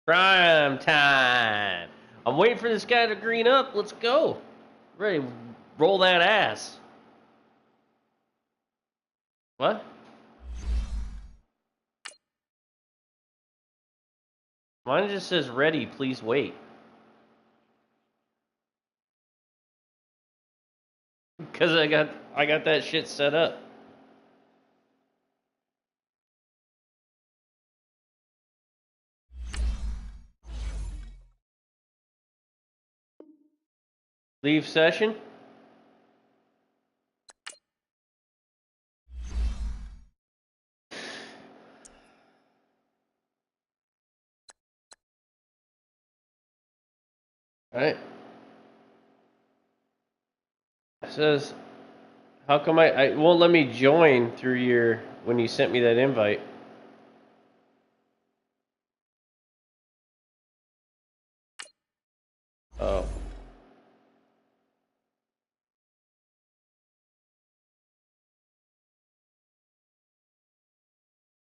Prime time. I'm waiting for this guy to green up. Let's go. Ready to roll that ass. What? Mine just says ready, please wait. Because I got that shit set up. Leave session. All right. It says, how come I won't let me join through your when you sent me that invite? Oh.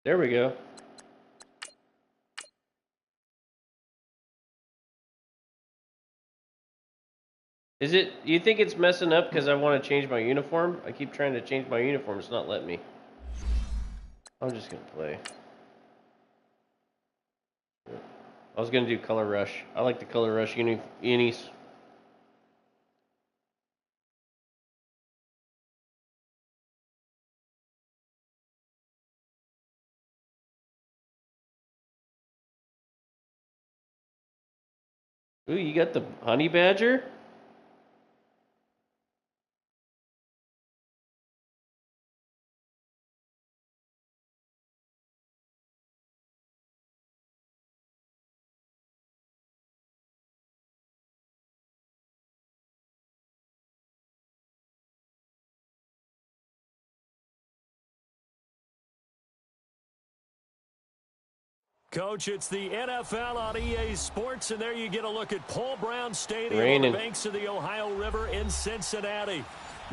There we go. Is it, you think it's messing up because I want to change my uniform? I keep trying to change my uniform, it's not letting me. I'm just going to play. I was going to do Color Rush. I like the Color Rush unis. Ooh, you got the honey badger? Coach, it's the NFL on EA Sports, and there you get a look at Paul Brown Stadium on the banks of the Ohio River in Cincinnati.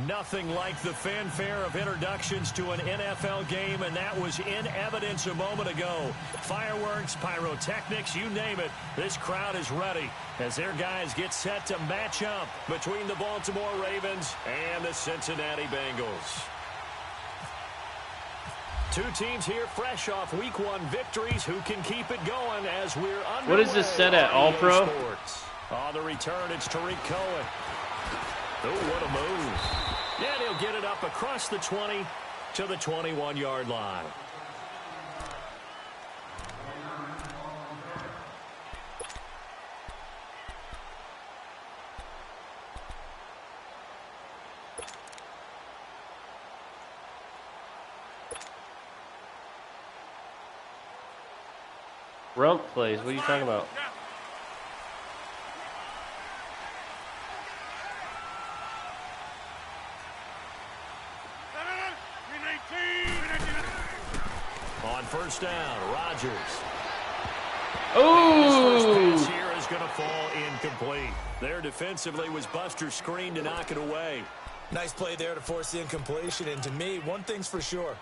Nothing like the fanfare of introductions to an NFL game, and that was in evidence a moment ago. Fireworks, pyrotechnics, you name it. This crowd is ready as their guys get set to match up between the Baltimore Ravens and the Cincinnati Bengals. Two teams here fresh off Week 1 victories. Who can keep it going as we're underway? What is this set at? All Pro? On the return, it's Tariq Cohen. Oh, what a move. Yeah, he'll get it up across the 20 to the 21-yard line. Rump plays. What are you talking about? On first down, Rodgers. Oh! His first pass here is going to fall incomplete. There defensively was Buster's screen to knock it away. Nice play there to force the incompletion. And to me, one thing's for sure.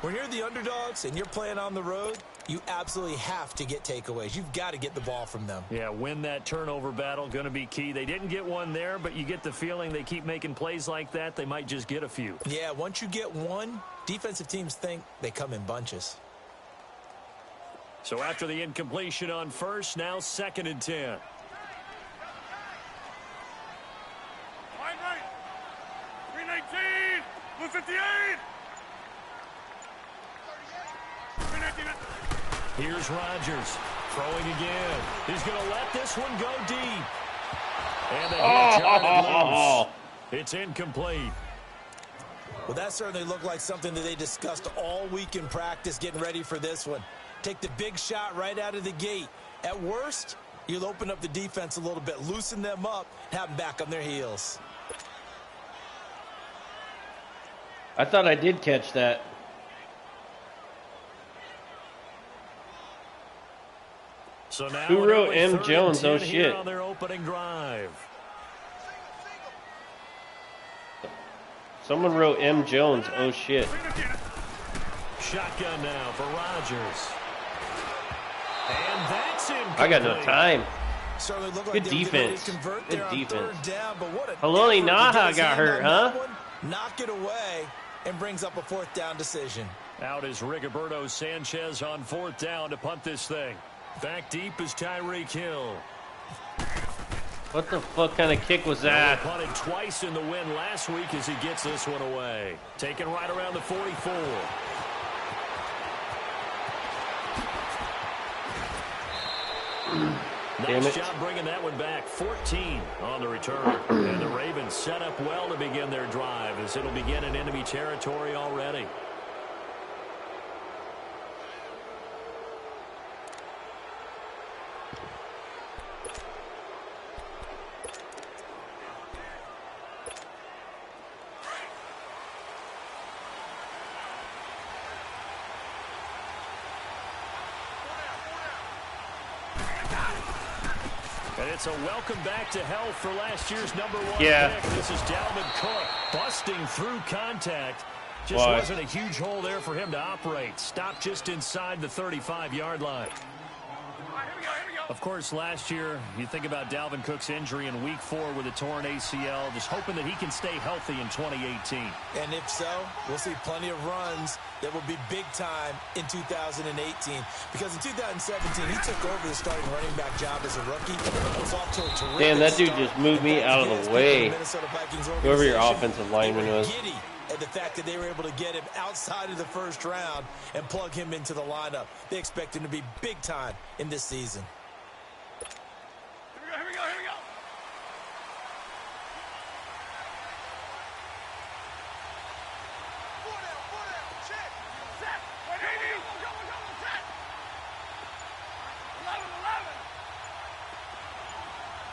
When you're the underdogs and you're playing on the road, you absolutely have to get takeaways. You've got to get the ball from them. Yeah, win that turnover battle, going to be key. They didn't get one there, but you get the feeling they keep making plays like that, they might just get a few. Yeah, once you get one, defensive teams think they come in bunches. So after the incompletion on first, now 2nd and 10. Right. 319, 158. Here's Rodgers throwing again. He's going to let this one go deep. And the loose. It's incomplete. Well, that certainly looked like something that they discussed all week in practice getting ready for this one. Take the big shot right out of the gate. At worst, you'll open up the defense a little bit, loosen them up, have them back on their heels. I thought I did catch that. So now who wrote M. Jones? Oh, shit. On their opening drive. Someone wrote M. Jones. Oh, shit. Shotgun now for Rodgers. And that's I got no time. Certainly looked like Good they were defense. getting ready to convert Good there on defense. 3rd down, but what a Haloni effort to Naha get his got hand hurt, on that huh? one, knock it away, and brings up a 4th down decision. Out is Rigoberto Sanchez on 4th down to punt this thing. Back deep is Tyreek Hill. What the fuck kind of kick was that? He punted twice in the win last week as he gets this one away. Taken right around the 44. Nice job bringing that one back. 14 on the return. And the Ravens set up well to begin their drive as it'll begin in enemy territory already. And it's a welcome back to health for last year's #1 pick. This is Dalvin Cook busting through contact. Just wasn't a huge hole there for him to operate. Stopped just inside the 35-yard line. Of course, last year, you think about Dalvin Cook's injury in Week 4 with a torn ACL, just hoping that he can stay healthy in 2018. And if so, we'll see plenty of runs that will be big time in 2018. Because in 2017, he took over the starting running back job as a rookie. Was off to a terrific Damn, that dude start. just moved me out of the way. Whoever your offensive lineman was. And the fact that they were able to get him outside of the 1st round and plug him into the lineup. They expect him to be big time in this season. Here we go. Four down, check. Set. 180. Go, set. 11.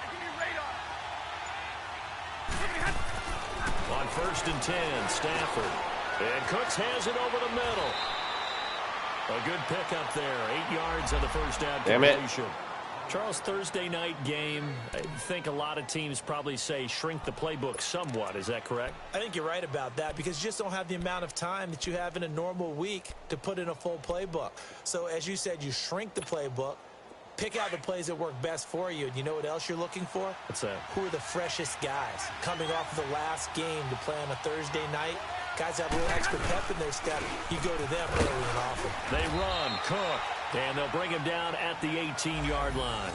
I give you radar. On 1st and 10, Stafford. And Cooks has it over the middle. A good pickup there. 8 yards on the 1st down completion. Charles, Thursday night game, I think a lot of teams probably say shrink the playbook somewhat. Is that correct? I think you're right about that because you just don't have the amount of time that you have in a normal week to put in a full playbook. So as you said, you shrink the playbook, pick out the plays that work best for you. And you know what else you're looking for? What's that? Who are the freshest guys coming off of the last game to play on a Thursday night? Guys have a little extra pep in their step. You go to them early and often. They run, Cook, and they'll bring him down at the 18-yard line.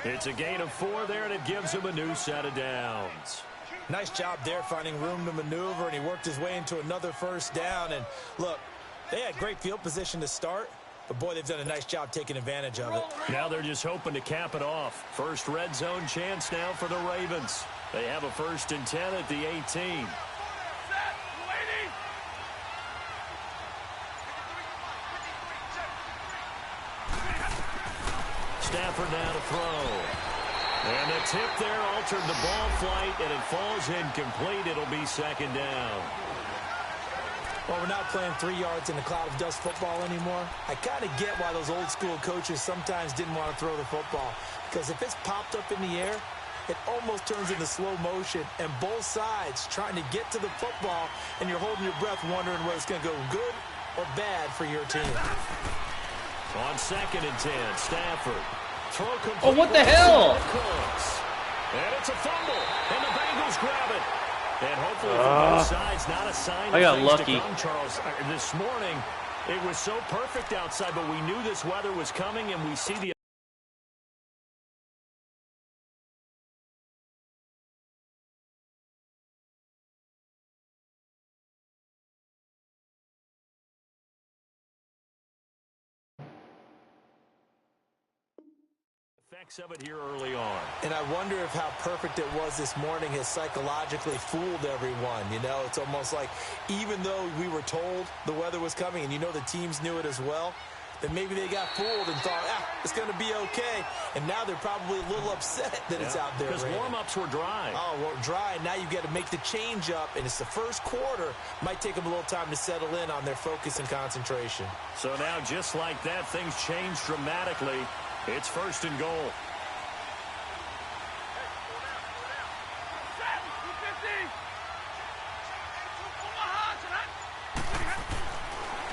It's a gain of 4 there, and it gives him a new set of downs. Nice job there finding room to maneuver, and he worked his way into another 1st down. And look, they had great field position to start, but boy, they've done a nice job taking advantage of it. Now they're just hoping to cap it off. First red zone chance now for the Ravens. They have a 1st and 10 at the 18. Stafford now to throw. And the tip there altered the ball flight, and it falls incomplete. It'll be 2nd down. Well, we're not playing 3 yards in a cloud of dust football anymore. I kind of get why those old school coaches sometimes didn't want to throw the football. Because if it's popped up in the air, it almost turns into slow motion, and both sides trying to get to the football, and you're holding your breath wondering whether it's going to go good or bad for your team. On 2nd and 10, Stafford. Throw complete. Oh, what the hell? And it's a fumble, and the Bengals grab it. And hopefully from both sides, not a sign I got of things lucky. to come, Charles. This morning, it was so perfect outside, but we knew this weather was coming, and we see the effects of it here early on. And I wonder if how perfect it was this morning has psychologically fooled everyone. You know, it's almost like even though we were told the weather was coming, and you know the teams knew it as well, that maybe they got fooled and thought, it's going to be okay. And now they're probably a little upset that it's out there. Because warm-ups were dry. Oh, well, dry. Now you've got to make the change up, and it's the first quarter. Might take them a little time to settle in on their focus and concentration. So now, just like that, things change dramatically. It's 1st and goal.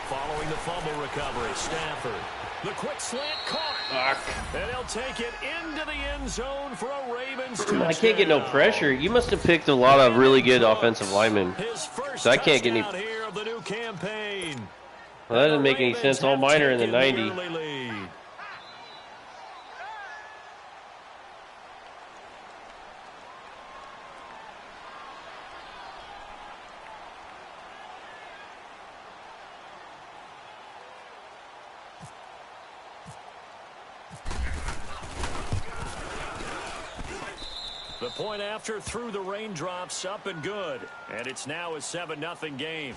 Following the fumble recovery, Stafford. The quick slant caught. And he'll take it into the end zone for a Ravens touchdown. I can't get no pressure. You must have picked a lot of really good offensive linemen. So I can't get any. Here of the new campaign. Well, that doesn't make any sense. All mine are in the 90. The point after through the raindrops, up and good. And it's now a 7-0 game.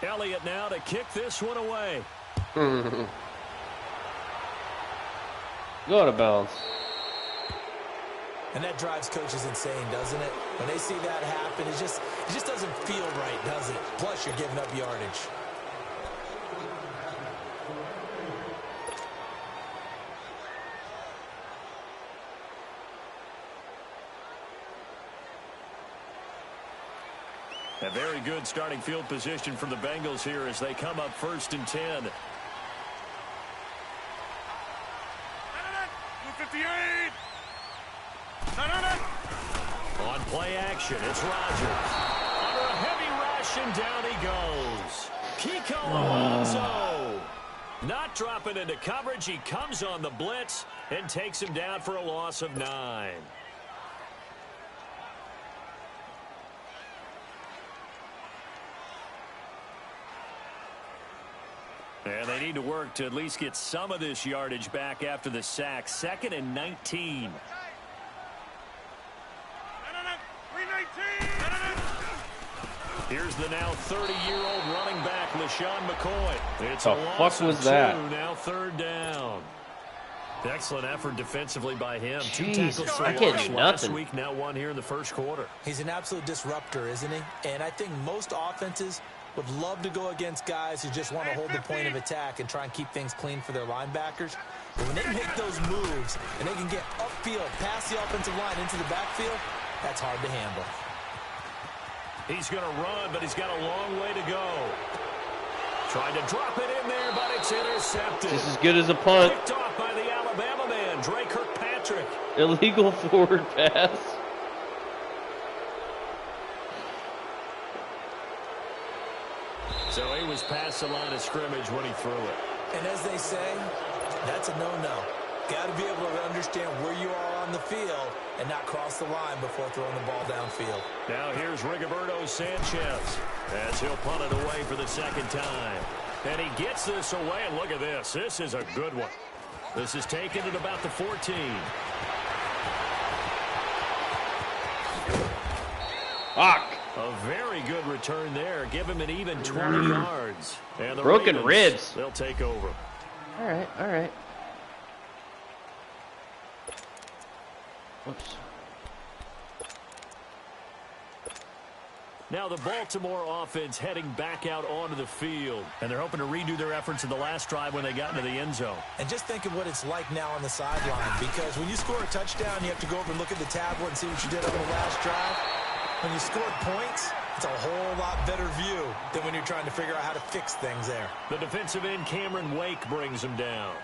Elliott now to kick this one away. Go out of bounds. And that drives coaches insane, doesn't it? When they see that happen, it just doesn't feel right, does it? Plus, you're giving up yardage. A very good starting field position for the Bengals here as they come up 1st and 10. 258. On play action, it's Rodgers. Under a heavy rush, and down he goes. Kiko Alonso. Not dropping into coverage. He comes on the blitz and takes him down for a loss of 9. And they need to work to at least get some of this yardage back after the sack. 2nd and 19. Here's the now 30-year-old running back, LaShawn McCoy. It's a loss of 2, now 3rd down. Excellent effort defensively by him. Jeez, 2 tackles for loss last week, now 1 here in the 1st quarter. He's an absolute disruptor, isn't he? And I think most offenses would love to go against guys who just want to hold the point of attack and try and keep things clean for their linebackers. But when they make those moves and they can get upfield, past the offensive line into the backfield, that's hard to handle. He's going to run, but he's got a long way to go. Trying to drop it in there, but it's intercepted. This is good as a punt. Picked off by the Alabama man, Dre Kirkpatrick. Illegal forward pass. So he was past the line of scrimmage when he threw it. And as they say, that's a no-no. Got to be able to understand where you are on the field and not cross the line before throwing the ball downfield. Now here's Rigoberto Sanchez as he'll punt it away for the 2nd time. And he gets this away, and look at this. This is a good one. This is taken at about the 14. Fuck. A very good return there. Give him an even 20 yards. And the Broken Ravens, ribs. They'll take over. All right, all right. Whoops. Now the Baltimore offense heading back out onto the field. And they're hoping to redo their efforts in the last drive when they got into the end zone. And just think of what it's like now on the sideline, because when you score a touchdown, you have to go over and look at the tablet and see what you did on the last drive. When you scored points, it's a whole lot better view than when you're trying to figure out how to fix things there. The defensive end, Cameron Wake, brings him down.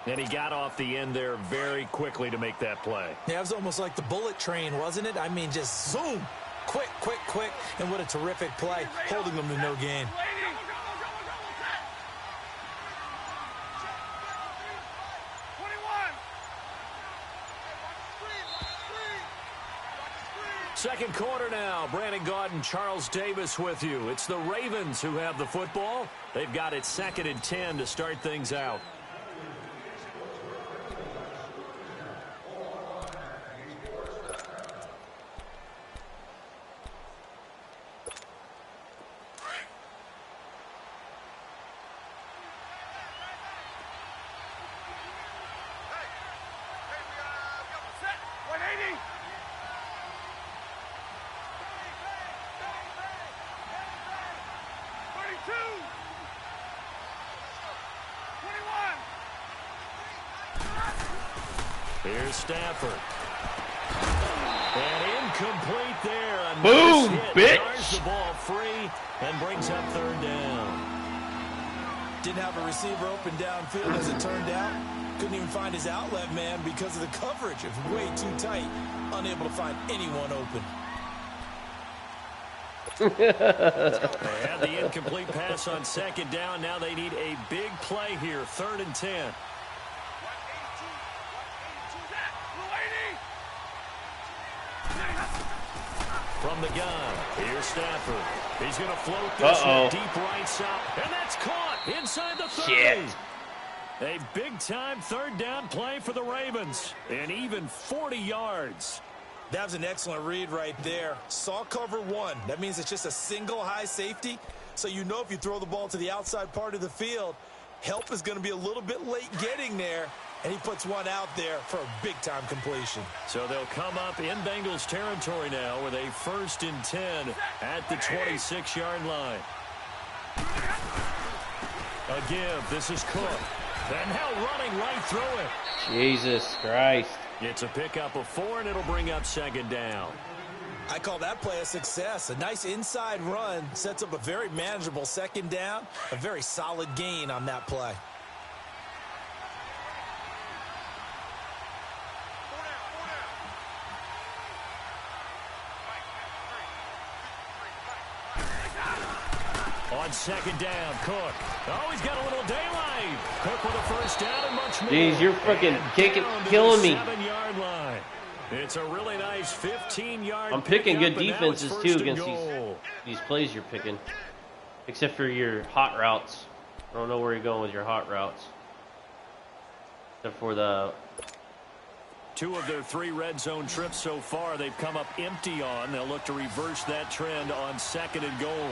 And he got off the end there very quickly to make that play. Yeah, it was almost like the bullet train, wasn't it? I mean, just zoom. Quick, quick, quick. And what a terrific play, holding them to no gain. Second quarter now. Brandon Gaudin, Charles Davis with you. It's the Ravens who have the football. They've got it 2nd and 10 to start things out. Here's Stafford. And incomplete there. A boom, nice hit. bitch. Drives the ball free and brings up third down. Didn't have a receiver open downfield as it turned out. Couldn't even find his outlet man because of the coverage. It was way too tight. Unable to find anyone open. They had the incomplete pass on second down. Now they need a big play here. 3rd and 10. From the gun, here's Stafford. He's going to float this one deep right side. And that's caught inside the 30. Shit. A big-time third down play for the Ravens. And even 40 yards. That was an excellent read right there. Saw cover 1. That means it's just a single high safety. So you know if you throw the ball to the outside part of the field, help is going to be a little bit late getting there. And he puts one out there for a big-time completion. So they'll come up in Bengals territory now with a 1st and 10 at the 26-yard line. A give. This is Cook. And now running right through it. Jesus Christ. It's a pickup of 4, and it'll bring up 2nd down. I call that play a success. A nice inside run sets up a very manageable 2nd down. A very solid gain on that play. On 2nd down, Cook. Oh, he's got a little daylight. Cook with a 1st down and much more. Jeez, you're fucking killing me. 7-yard line. It's a really nice 15-yard. I'm picking good defenses too against these plays you're picking. Except for your hot routes. I don't know where you're going with your hot routes. Except for the 2 of their 3 red zone trips so far, they've come up empty on. They'll look to reverse that trend on 2nd and goal.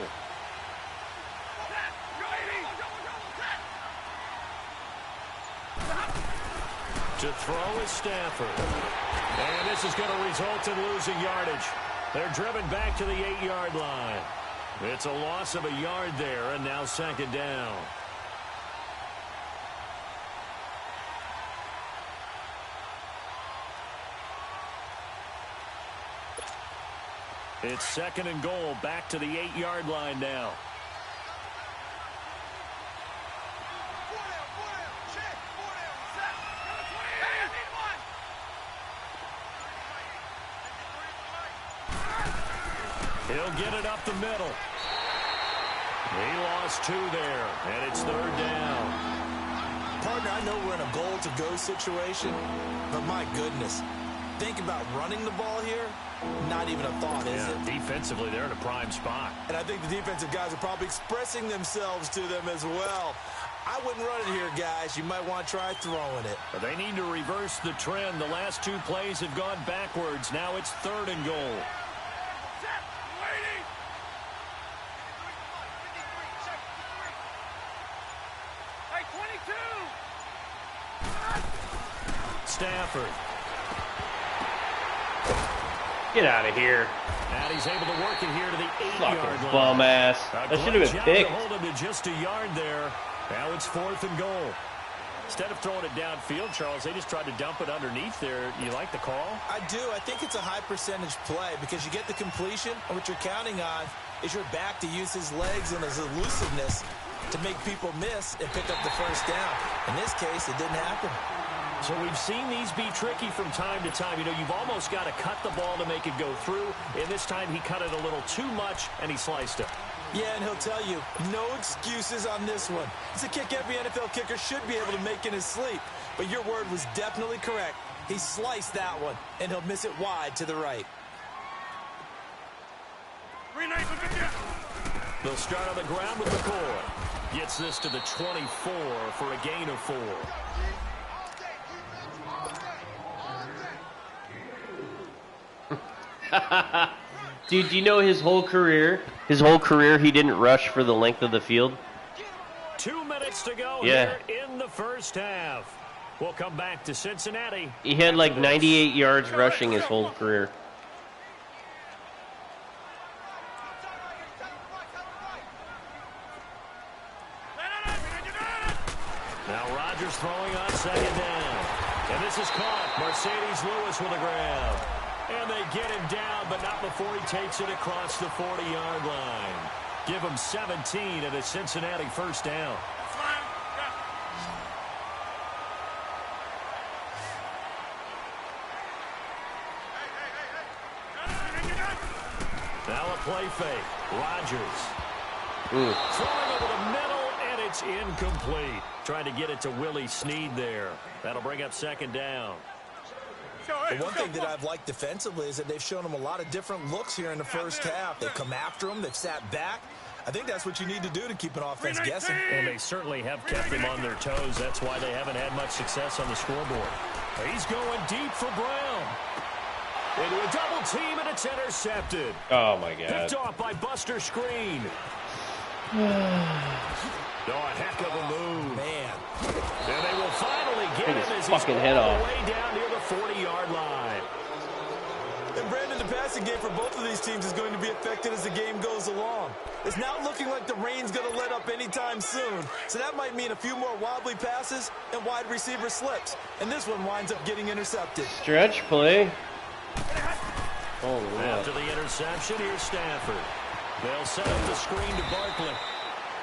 To throw is Stafford. And this is going to result in losing yardage. They're driven back to the 8-yard line. It's a loss of a yard there, and now 2nd down. It's 2nd and goal, back to the 8-yard line now. He'll get it up the middle. He lost 2 there, and it's 3rd down. Partner, I know we're in a goal-to-go situation, but my goodness. Think about running the ball here. Not even a thought, is it? Defensively, they're in a prime spot. And I think the defensive guys are probably expressing themselves to them as well. I wouldn't run it here, guys. You might want to try throwing it. But they need to reverse the trend. The last 2 plays have gone backwards. Now it's 3rd and goal. Stafford. get out of here. And he's able to work it here to the 8-yard line. Bum ass. That should have been picked. Hold him to just a yard there. Now it's 4th and goal. Instead of throwing it downfield, Charles, they just tried to dump it underneath there. You like the call? I do. I think it's a high percentage play because you get the completion, and what you're counting on is your back to use his legs and his elusiveness to make people miss and pick up the first down. In this case, it didn't happen. So we've seen these be tricky from time to time. You know, you've almost got to cut the ball to make it go through. And this time he cut it a little too much, and he sliced it. Yeah, and he'll tell you, no excuses on this one. It's a kick every NFL kicker should be able to make in his sleep. But your word was definitely correct. He sliced that one, and he'll miss it wide to the right. They'll start on the ground with McCoy. Gets this to the 24 for a gain of 4. Dude, do you know his whole career? His whole career, he didn't rush for the length of the field. 2 minutes to go here in the first half. We'll come back to Cincinnati. He had like 98 yards rushing his whole career. Now Rodgers throwing on second down. And this is caught. Mercedes Lewis with a grab. And they get him down, but not before he takes it across the 40-yard line. Give him 17 at a Cincinnati first down. Now a play fake. Rodgers. Throwing over the middle, and it's incomplete. Trying to get it to Willie Snead there. That'll bring up second down. The one thing that I've liked defensively is that they've shown them a lot of different looks here in the first half. They've come after him. They've sat back. I think that's what you need to do to keep an offense guessing. And they certainly have kept them on their toes. That's why they haven't had much success on the scoreboard. He's going deep for Brown. Into a double team, and it's intercepted. Oh, my God. Picked off by Buster Screen. Oh, a heck of a move. Man. And they will finally get him as he's fucking head off. way down near the 40-yard line. And Brandon, the passing game for both of these teams is going to be affected as the game goes along. It's not looking like the rain's going to let up anytime soon. So that might mean a few more wobbly passes and wide receiver slips. And this one winds up getting intercepted. Stretch play. Oh, After the interception, here's Stafford. They'll set up the screen to Barkley.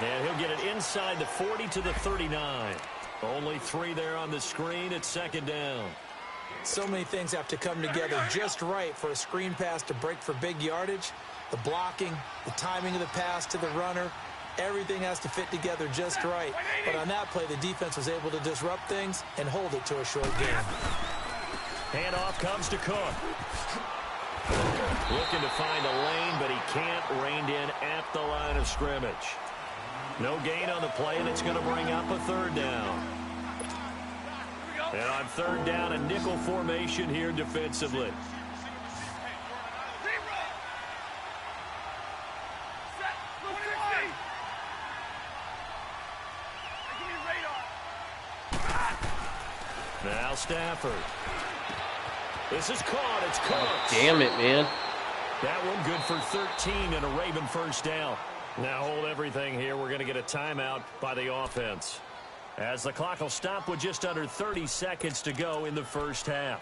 And he'll get it inside the 40 to the 39. Only 3 there on the screen at second down. So many things have to come together just right for a screen pass to break for big yardage. The blocking, the timing of the pass to the runner, everything has to fit together just right. But on that play, the defense was able to disrupt things and hold it to a short game. Handoff comes to Cook. Looking to find a lane, but he can't. Reined in at the line of scrimmage. No gain on the play, and it's going to bring up a third down. And on third down, a nickel formation here defensively. Now Stafford. This is caught. It's caught. Damn it, man. That one good for 13 and a Raven first down. Now hold everything here. We're going to get a timeout by the offense, as the clock will stop with just under 30 seconds to go in the first half.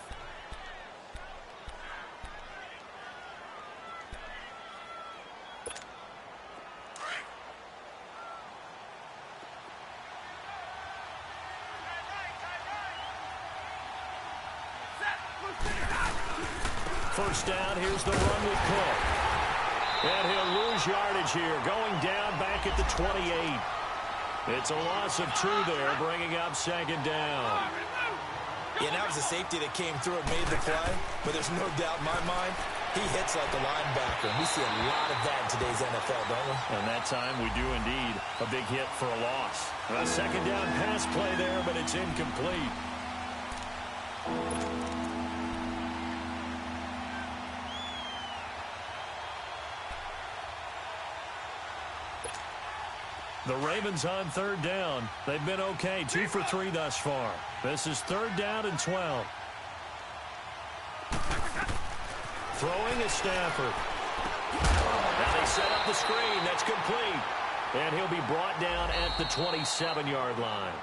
First down, here's the run with Cook. And he'll lose yardage here, going down back at the 28. It's a loss of 2 there, bringing up second down. Yeah, that was a safety that came through and made the play, but there's no doubt in my mind, he hits like a linebacker. We see a lot of that in today's NFL, don't we? And that time we do indeed. A big hit for a loss. A second down pass play there, but it's incomplete. The Ravens on third down. They've been okay, 2 for 3 thus far. This is third down and 12. Throwing is Stafford. Now they set up the screen. That's complete. And he'll be brought down at the 27-yard line.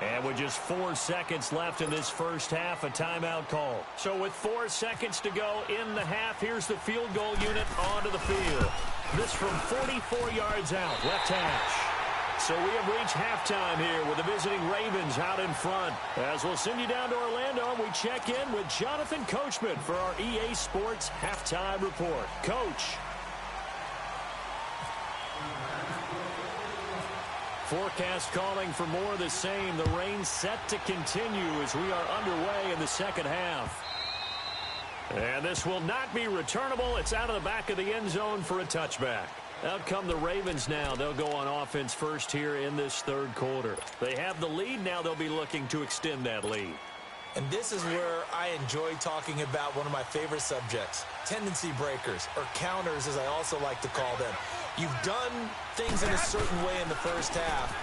And with just 4 seconds left in this first half, a timeout call. So with 4 seconds to go in the half, here's the field goal unit onto the field. This from 44 yards out, left hash. So we have reached halftime here with the visiting Ravens out in front. As we'll send you down to Orlando, we check in with Jonathan Coachman for our EA Sports Halftime Report. Coach. Forecast calling for more of the same. The rain set to continue as we are underway in the second half. And this will not be returnable. It's out of the back of the end zone for a touchback. Out come the Ravens now. They'll go on offense first here in this third quarter. They have the lead. Now they'll be looking to extend that lead. And this is where I enjoy talking about one of my favorite subjects, tendency breakers, or counters as I also like to call them. You've done things in a certain way in the first half,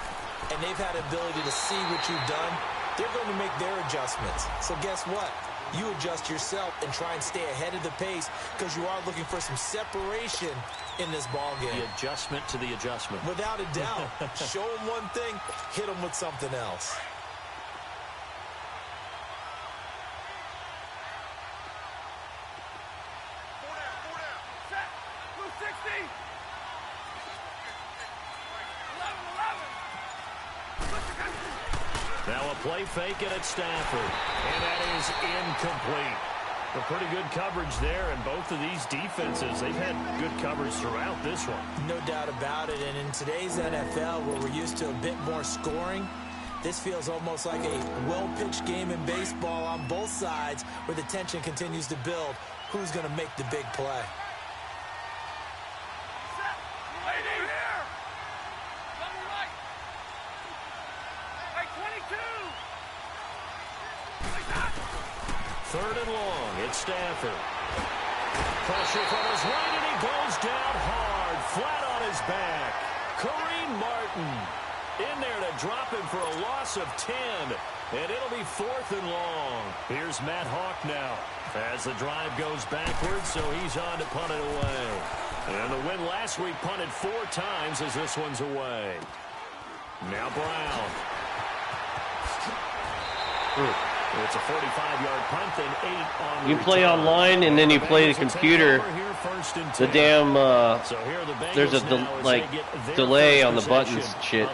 and they've had the ability to see what you've done. They're going to make their adjustments. So guess what? You adjust yourself and try and stay ahead of the pace because you are looking for some separation in this ball game. The adjustment to the adjustment. Without a doubt. Show them one thing, hit them with something else. Now a play fake and it's Stafford. And that is incomplete. A pretty good coverage there, and both of these defenses, they've had good coverage throughout this one. No doubt about it, and in today's NFL, where we're used to a bit more scoring, this feels almost like a well-pitched game in baseball on both sides, where the tension continues to build. Who's going to make the big play? Third and long, it's Stafford. Pressure from his right, and he goes down hard, flat on his back. Kareem Martin in there to drop him for a loss of 10, and it'll be 4th and long. Here's Matt Hawk now as the drive goes backwards, so he's on to punt it away. And the win last week punted 4 times as this one's away. Now Brown. It's a 45-yard punt, then 8 on You play online and then you play the computer. The damn there's a delay on the buttons, shit,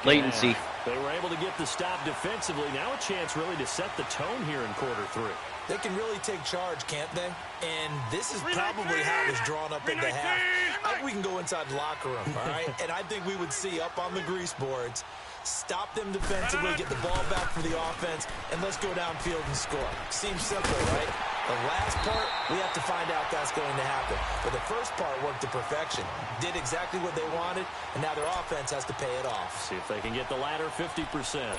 latency. They were able to get the stop defensively. Now a chance really to set the tone here in quarter 3. They can really take charge, can't they? And this is probably how it was drawn up in the half. I think we can go inside the locker room, all right? And I think we would see up on the grease boards, stop them defensively, get the ball back for the offense, and let's go downfield and score. Seems simple, right? The last part, we have to find out that's going to happen. But the first part worked to perfection. Did exactly what they wanted, and now their offense has to pay it off. See if they can get the latter 50%.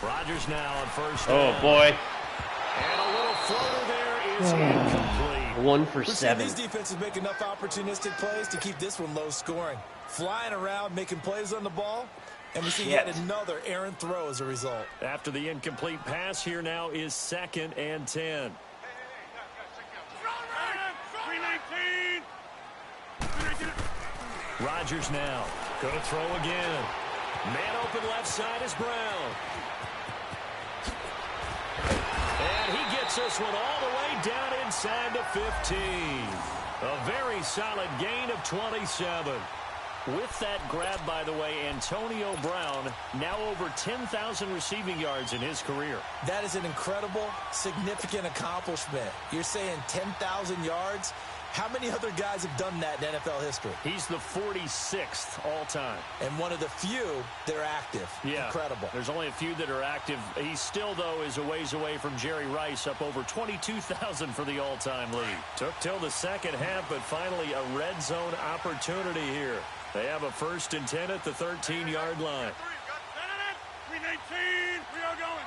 Rodgers now on first down. Oh, boy. And a little floater there is incomplete. 1 for 7. These defenses make enough opportunistic plays to keep this one low scoring. Flying around, making plays on the ball, and we see yet another errant throw as a result. After the incomplete pass, here now is 2nd and 10. Rodgers now going to throw again. Man open left side is Brown. And he gets this one all the way down inside the 15. A very solid gain of 27. With that grab, by the way, Antonio Brown now over 10,000 receiving yards in his career. That is an incredible, significant accomplishment. You're saying 10,000 yards? How many other guys have done that in NFL history? He's the 46th all-time. And one of the few that are active. Yeah, incredible. There's only a few that are active. He still, though, is a ways away from Jerry Rice, up over 22,000 for the all-time lead. Took till the second half, but finally a red zone opportunity here. They have a 1st and 10 at the 13-yard line. 319, we are going.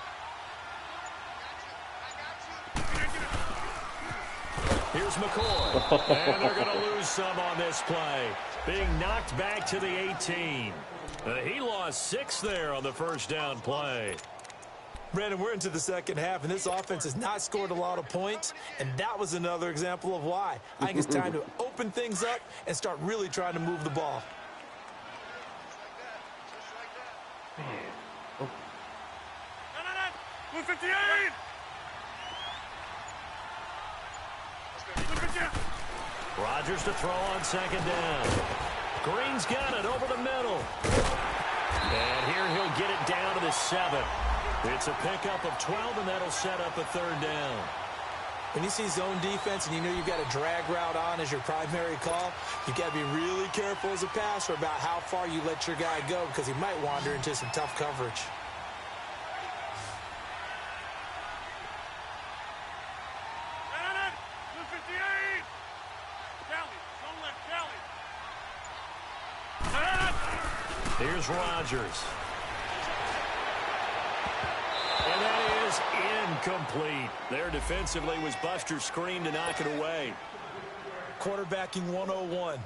Here's McCoy, and they're going to lose some on this play. Being knocked back to the 18. He lost 6 there on the first down play. Brandon, we're into the second half, and this offense has not scored a lot of points, and that was another example of why. I think it's time to open things up and start really trying to move the ball. Oh. 158! Rodgers to throw on 2nd down. Green's got it over the middle. And here he'll get it down to the 7. It's a pickup of 12, and that'll set up a 3rd down. When you see zone defense and you know you've got a drag route on as your primary call, you've got to be really careful as a passer about how far you let your guy go because he might wander into some tough coverage. Here's Rodgers. And that is incomplete. There defensively was Buster's screen to knock it away. Quarterbacking 101.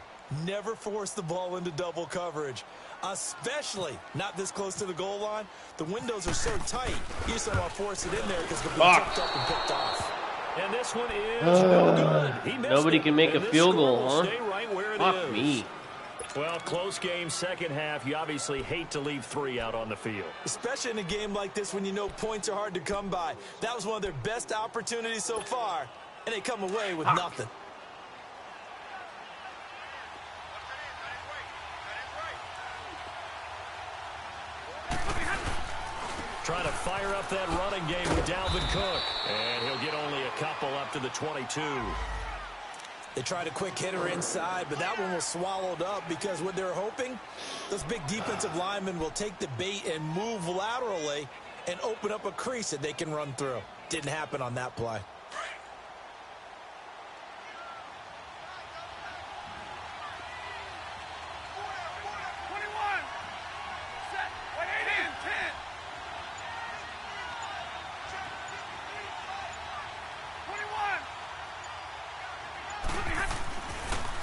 Never force the ball into double coverage, especially not this close to the goal line. The windows are so tight, you just don't want to force it in there because it'll be tucked up and picked off. And this one is no good. Nobody can make a field goal, huh? Right where it Fuck is. me. Well, close game, second half. You obviously hate to leave 3 out on the field. Especially in a game like this when you know points are hard to come by. That was one of their best opportunities so far, and they come away with nothing. Trying to fire up that running game with Dalvin Cook. And he'll get only a couple up to the 22. They tried a quick hitter inside, but that one was swallowed up because what they're hoping, those big defensive linemen will take the bait and move laterally and open up a crease that they can run through. Didn't happen on that play.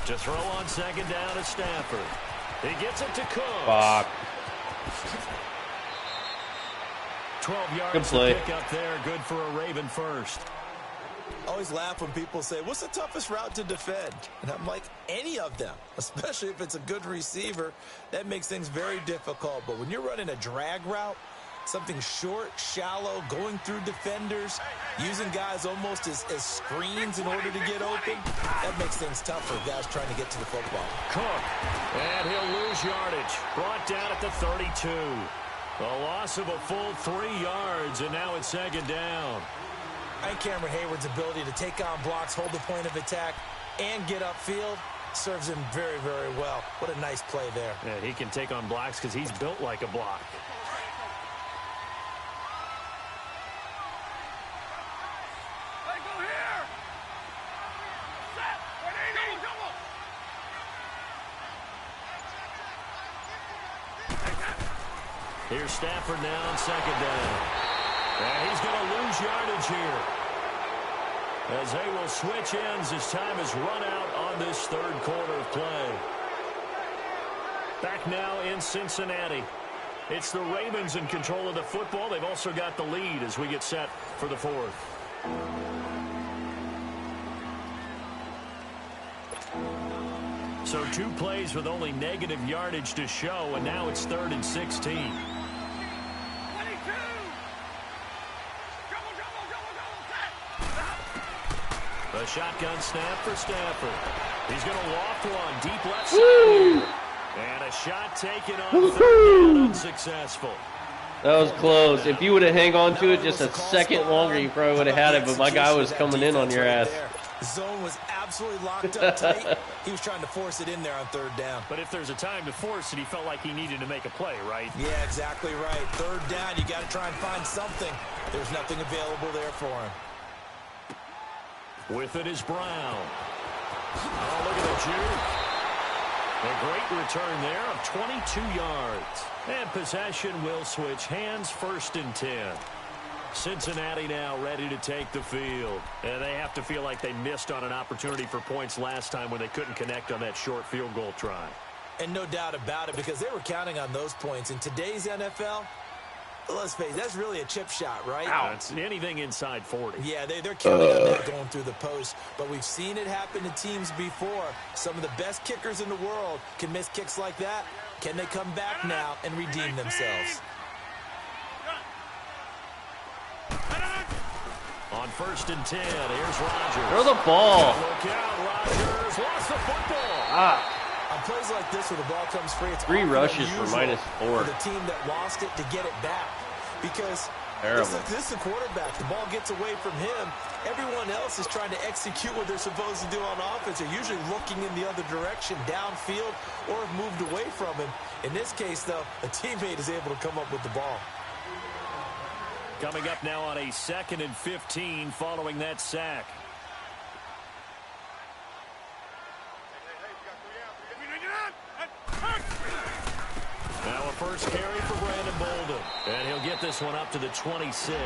To throw on second down at Stafford. He gets it to Cook. Fuck. 12 yards Good play. to pick up there. Good for a Raven first. Always laugh when people say, what's the toughest route to defend? And I'm like, any of them, especially if it's a good receiver. That makes things very difficult. But when you're running a drag route, something short, shallow, going through defenders, using guys almost as screens in order to get open, that makes things tough for guys trying to get to the football. Cook, and he'll lose yardage. Brought down at the 32. A loss of a full 3 yards, and now it's second down. I think Cameron Hayward's ability to take on blocks, hold the point of attack, and get upfield serves him very, very well. What a nice play there. Yeah, he can take on blocks because he's built like a block. Here's Stafford now on second down. And he's going to lose yardage here, as they will switch ends as time is run out on this third quarter of play. Back now in Cincinnati. It's the Ravens in control of the football. They've also got the lead as we get set for the fourth. So 2 plays with only negative yardage to show, and now it's 3rd and 16. A shotgun snap for Stafford. He's going to loft one deep left side here. And a shot taken on 3rd down, unsuccessful. That was close. If you would have hung on to it just a second longer, you probably would have had it, but my guy was coming in on your ass. The zone was absolutely locked up tight. He was trying to force it in there on 3rd down. But if there's a time to force it, he felt like he needed to make a play, right? Yeah, exactly right. 3rd down, you got to try and find something. There's nothing available there for him. With it is Brown. Oh, look at the juke. A great return there of 22 yards. And possession will switch hands, 1st and 10. Cincinnati now ready to take the field. And they have to feel like they missed on an opportunity for points last time when they couldn't connect on that short field goal try. And no doubt about it, because they were counting on those points. In today's NFL, let's face it, that's really a chip shot, right? It's anything inside 40. Yeah, they're counting on that going through the post. But we've seen it happen to teams before. Some of the best kickers in the world can miss kicks like that. Can they come back now and redeem themselves? On 1st and 10, here's Rodgers. Throw the ball. Look out, Rodgers lost the football. On plays like this where the ball comes free, it's 3 rushes for -4. For the team that lost it to get it back. Because this is a quarterback. The ball gets away from him. Everyone else is trying to execute what they're supposed to do on offense. They're usually looking in the other direction, downfield, or have moved away from him. In this case, though, a teammate is able to come up with the ball. Coming up now on a 2nd and 15 following that sack. Now a first carry for Brandon Bolden. And he'll get this one up to the 26.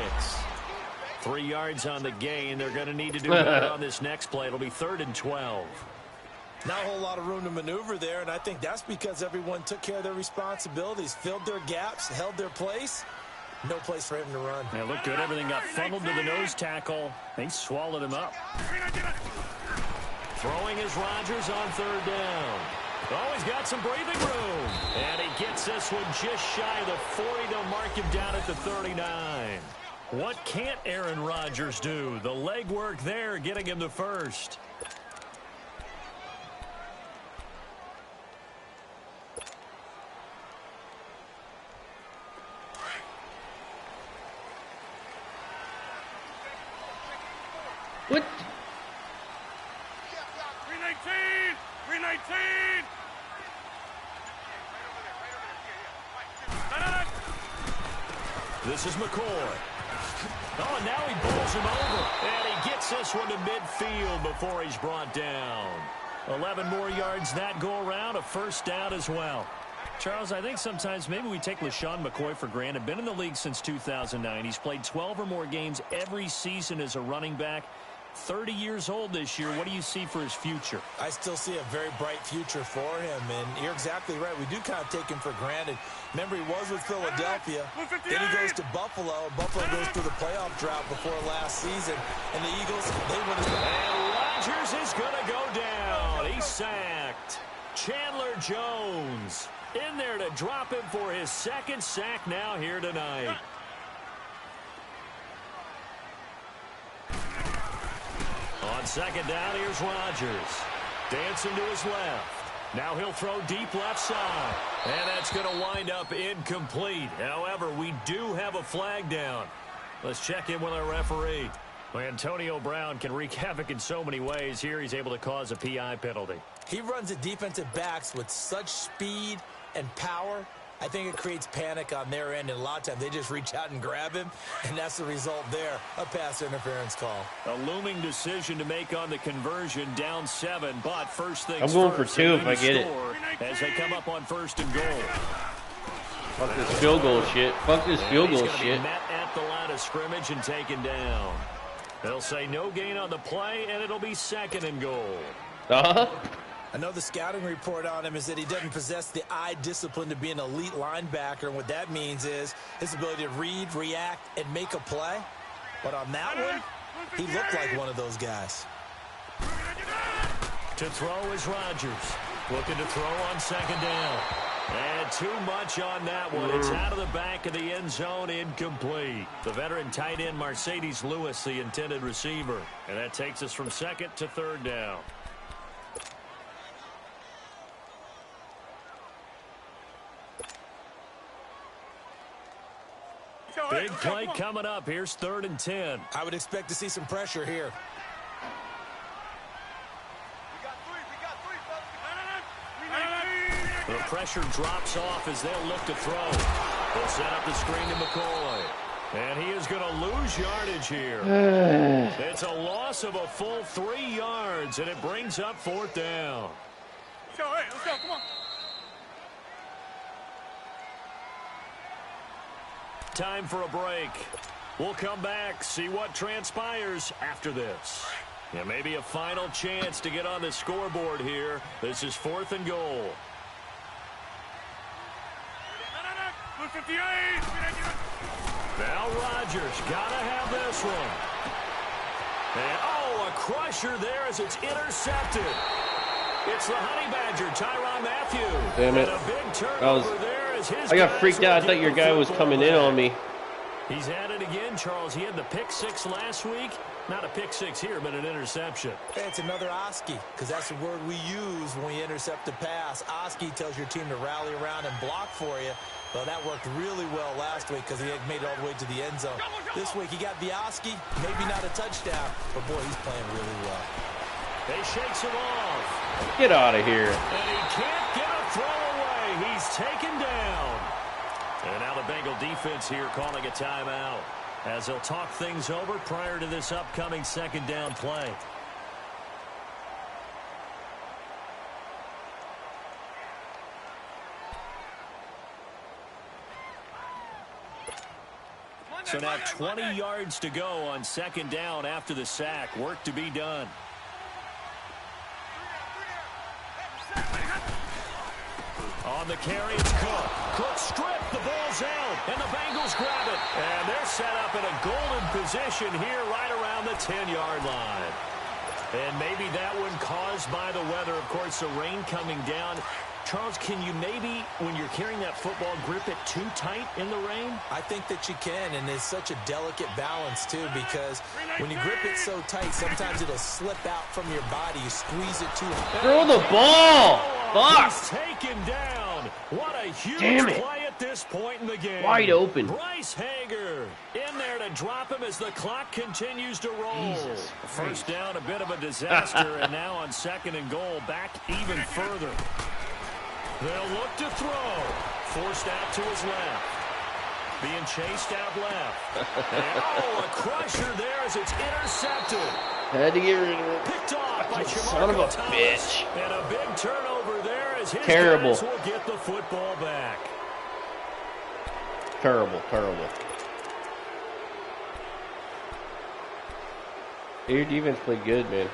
3 yards on the gain. They're going to need to do better on this next play. It'll be 3rd and 12. Not a whole lot of room to maneuver there, and I think that's because everyone took care of their responsibilities, filled their gaps, held their place. No place for him to run. Yeah, looked good. Everything got funneled to the nose tackle. They swallowed him up. Throwing is Rodgers on 3rd down. Oh, he's got some breathing room. And he gets this one just shy of the 40 to mark him down at the 39. What can't Aaron Rodgers do? The legwork there getting him the first. What? 319! 319! This is McCoy. Oh, now he bowls him over. And he gets this one to midfield before he's brought down. 11 more yards that go around, a first down as well. Charles, I think sometimes maybe we take LeSean McCoy for granted. Been in the league since 2009. He's played 12 or more games every season as a running back. 30 years old this year. What do you see for his future? I still see a very bright future for him, and you're exactly right. We do kind of take him for granted. Remember, he was with Philadelphia. Then he goes to Buffalo. Buffalo goes through the playoff drought before last season, and the Eagles, they win. And Rodgers is going to go down. He's sacked. Chandler Jones in there to drop him for his second sack now here tonight. On second down, here's Rodgers. Dancing to his left. Now he'll throw deep left side. And that's going to wind up incomplete. However, we do have a flag down. Let's check in with our referee. Antonio Brown can wreak havoc in so many ways. Here he's able to cause a PI penalty. He runs the defensive backs with such speed and power. I think it creates panic on their end, and a lot of times they just reach out and grab him, and that's the result there, a pass interference call. A looming decision to make on the conversion, down 7, but first things I'm going first, for 2 if I get it. As they come up on first and goal. Fuck this field goal shit. Fuck this field goal shit. Met at the line of scrimmage and taken down. They'll say no gain on the play, and it'll be second and goal. I know the scouting report on him is that he doesn't possess the eye discipline to be an elite linebacker, and what that means is his ability to read, react, and make a play. But on that one, he looked like one of those guys. To throw is Rodgers. Looking to throw on second down. And too much on that one. It's out of the back of the end zone, incomplete. The veteran tight end Mercedes Lewis, the intended receiver. And that takes us from second to third down. Big play coming up. Here's 3rd and 10. I would expect to see some pressure here. The pressure drops off as they'll look to throw. They'll set up the screen to McCoy. And he is going to lose yardage here. It's a loss of a full 3 yards, and it brings up 4th down. Let's go, come on. Time for a break. We'll come back, see what transpires after this. Yeah, maybe a final chance to get on the scoreboard here. This is 4th and goal. 58. Now Rodgers got to have this one. And, oh, a crusher there as it's intercepted. It's the Honey Badger, Tyrann Mathieu. Damn it. And a big turnover there as his I got freaked out. I thought your guy was coming in on me. He's had it again, Charles. He had the pick 6 last week. Not a pick 6 here, but an interception. Hey, it's another Oski, because that's the word we use when we intercept a pass. Oski tells your team to rally around and block for you. Well, that worked really well last week because he had made it all the way to the end zone. This week, he got the Oski, maybe not a touchdown, but boy, he's playing really well. He shakes him off. Get out of here. And he can't get a throw away. He's taken down. And now the Bengal defense here calling a timeout as they'll talk things over prior to this upcoming second down play. So now 20 yards to go on second down after the sack. Work to be done. On the carry, it's Cook. Cook stripped, the ball's out, and the Bengals grab it. And they're set up in a golden position here right around the 10-yard line. And maybe that one caused by the weather. Of course, the rain coming down. Charles, can you maybe, when you're carrying that football, grip it too tight in the rain? I think that you can, and it's such a delicate balance, too, because when you grip it so tight, sometimes it'll slip out from your body. You squeeze it too hard. Throw the ball! Fuck! He's taken down. What a huge play at this point in the game. Wide open. Bryce Hager in there to drop him as the clock continues to roll. Jesus First down, a bit of a disaster, and now on 2nd and goal, back even further. They'll look to throw. Forced out to his left. Being chased out left. And, a crusher there as it's intercepted. Had to get rid of it. Picked off by Son of a Thomas. bitch. And a big turnover there as his Terrible. guys will get the football back. Terrible. Your defense played good, man.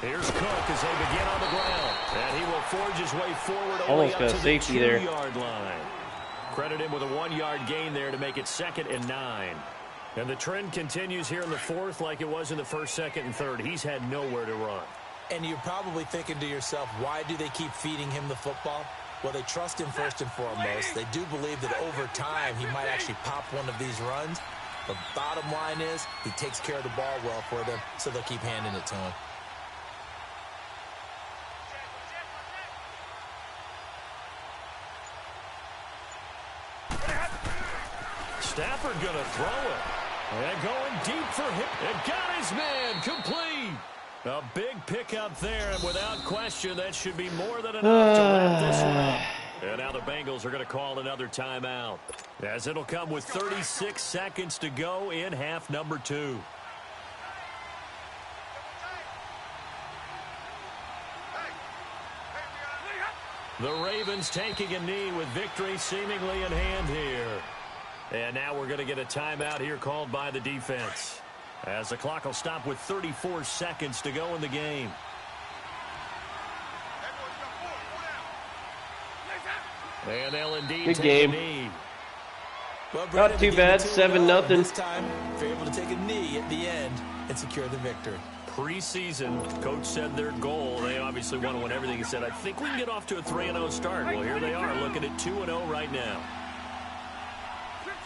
Here's Cook as they begin on the ground. And he will forge his way forward Almost only got up a to safety the there. 2-yard line. Credit him with a 1-yard gain there to make it 2nd and 9. And the trend continues here in the 4th like it was in the 1st, 2nd, and 3rd. He's had nowhere to run. And you're probably thinking to yourself, why do they keep feeding him the football? Well, they trust him first and foremost. They do believe that over time he might actually pop one of these runs. The bottom line is he takes care of the ball well for them, so they'll keep handing it to him. Stafford going to throw it. And going deep for him. And got his man complete. A big pickup there, and without question, that should be more than enough to wrap this one up. And now the Bengals are going to call another timeout, as it'll come with 36 seconds to go in half number 2. The Ravens taking a knee with victory seemingly in hand here. And now we're going to get a timeout here called by the defense, as the clock will stop with 34 seconds to go in the game. And they'll indeed Good take game. a knee. Well, Not Brandon, too they bad, gave it 7-0. This time, they're able to take a knee at the end and secure the victory. Preseason, coach said their goal, they obviously want to win everything. He said, I think we can get off to a 3-0 start. Well, here they are looking at 2-0 right now.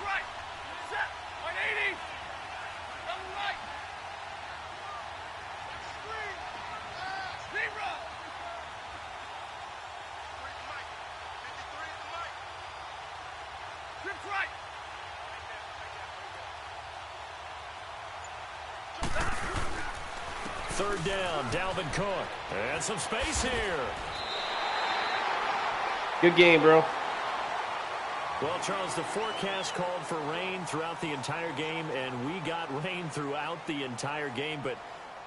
Right. Set. 180. Double right. Screen roll. Grip right. Third down, Dalvin Cook. And some space here. Good game, bro. Well, Charles, the forecast called for rain throughout the entire game, and we got rain throughout the entire game. But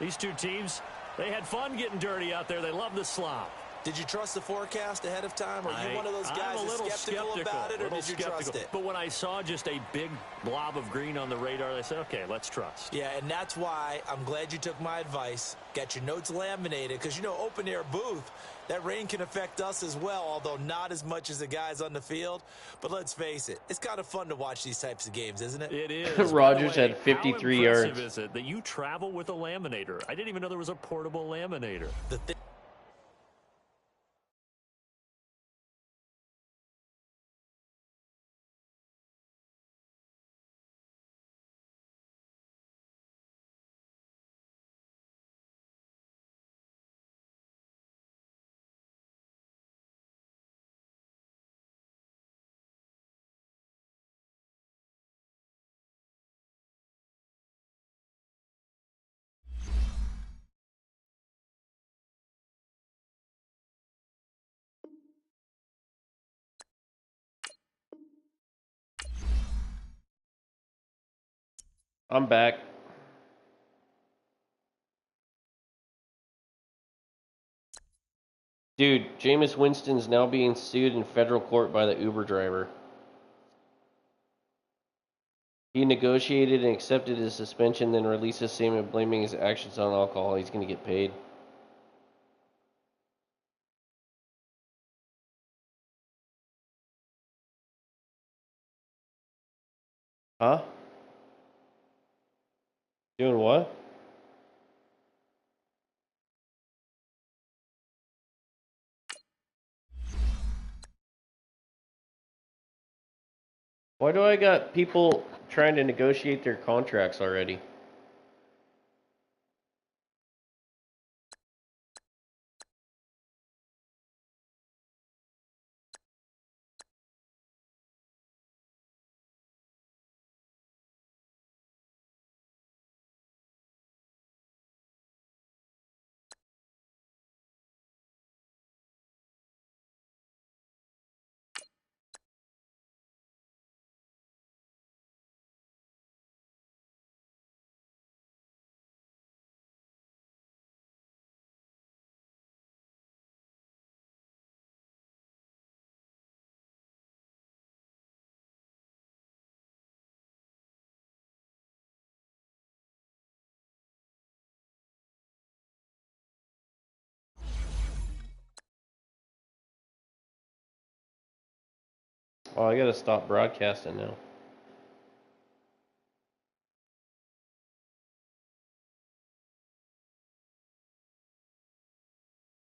these two teams, they had fun getting dirty out there. They love the slop. Did you trust the forecast ahead of time? Are you one of those guys that's skeptical about it, or did you trust it? But when I saw just a big blob of green on the radar, I said, okay, let's trust. Yeah, and that's why I'm glad you took my advice. Got your notes laminated, because, you know, open-air booth, that rain can affect us as well, although not as much as the guys on the field. But let's face it, it's kind of fun to watch these types of games, isn't it? It is. Rodgers had 53 yards. How impressive is it that you travel with a laminator? I didn't even know there was a portable laminator. I'm back. Dude, Jameis Winston's now being sued in federal court by the Uber driver. He negotiated and accepted his suspension, then released a statement blaming his actions on alcohol. He's going to get paid. Huh? Doing what? Why do I got people trying to negotiate their contracts already? Oh, I gotta stop broadcasting now.